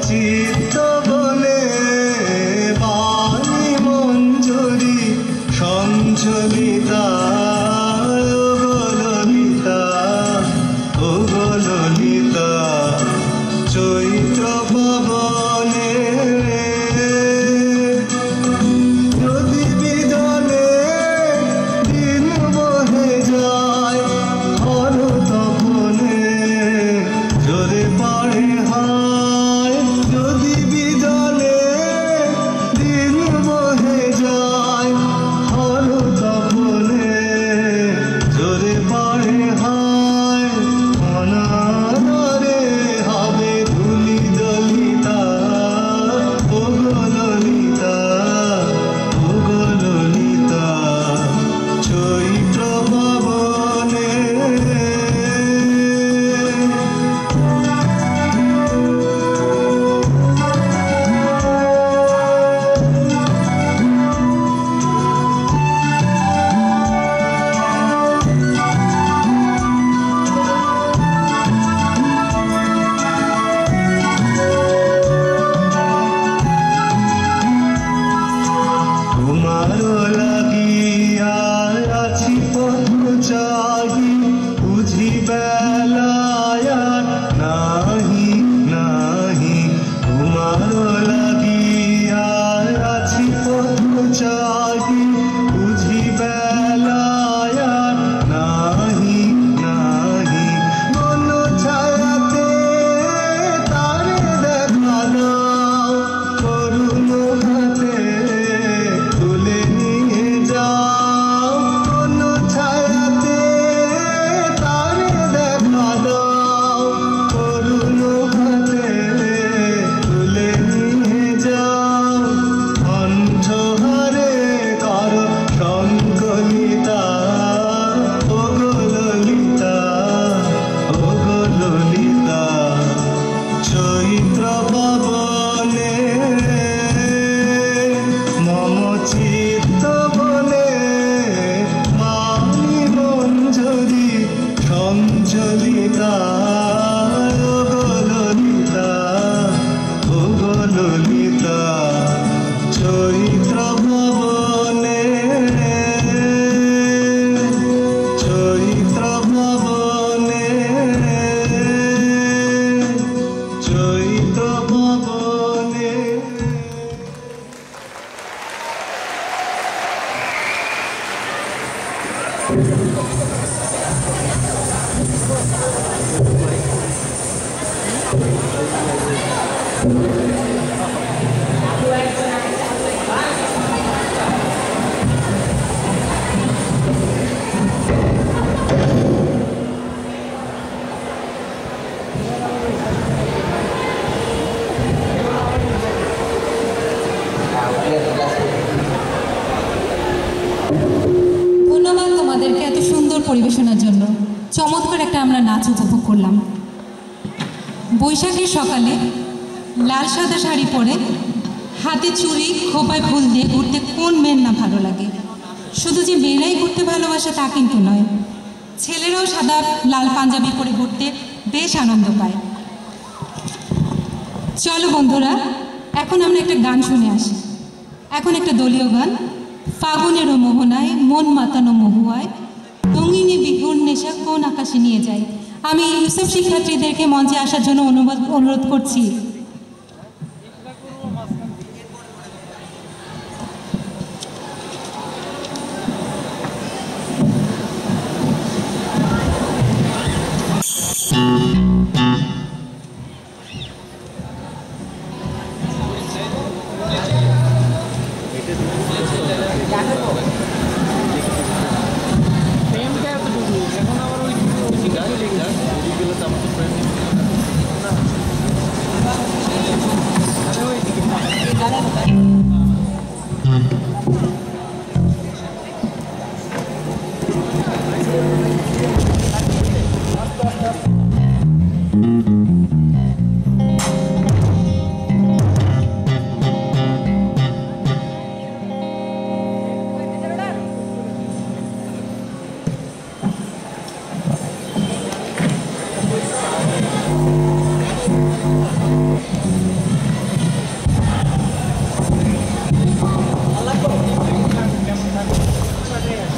চিত্ত বলে বাণী মঞ্জরি সঞ্চলিতা ললিতা ও ললিতা চৈত্র পবনে যদি বিদলে দিন বহে যায় ঘন তপনে জোরে পড়ে হায় যদি বিদলে দিন বহে যায় ঘন তপনে জোরে পড়ে হায় অনাদরে হবে ধুলি দলিতা ও ললিতা ও ললিতা চৈত্র পবনে তোমারও লাগিয়া আছি পথ চাহি বুঝি বেলায় নাহি নাহি তোমারও লাগিয়া আছি পথ চাহি বুঝি বেলায় নাহি নাহি কোন ছায়াতে তারে দেখা দাও করুণ হাতে তুলে নিয়ে যাও কোন ছায়াতে তারে দেখা দাও করুণ হাতে তুলে নিয়ে যাও কণ্ঠহারে কর সংকলিতা ও ললিতা ও ললিতা চৈত্র পবনে মম চিত্ত বলে বাণী মঞ্জরি সঞ্চলিতা ও ললিতা ও ললিতা চৈত্র পবনে চৈত্র পবনে চৈত্র পবনে ধন্যবাদ তোমাদেরকে এত সুন্দর পরিবেশনার জন্য। চমৎকার একটা আমরা নাচ উপভোগ করলাম। বৈশাখের সকালে লাল সাদা শাড়ি পরে হাতে চুড়ি খোপায় ফুল দিয়ে ঘুরতে কোন মেয়ের না ভালো লাগে? শুধু যে মেয়েরাই ঘুরতে ভালোবাসে তা কিন্তু নয়, ছেলেরাও সাদা লাল পাঞ্জাবি পরে ঘুরতে বেশ আনন্দ পায়। চলো বন্ধুরা, এখন আমরা একটা গান শুনে আসি। এখন একটা দলীয় গান, ফাগুনেরও মোহনায় মন মাতানো মহুয়ায় রঙিনী বিহুর নেশা কোন আকাশে নিয়ে যায়। আমি ইউসুফ শিক্ষার্থীদেরকে মঞ্চে আসার জন্য অনুরোধ করছি। বাজায় আসে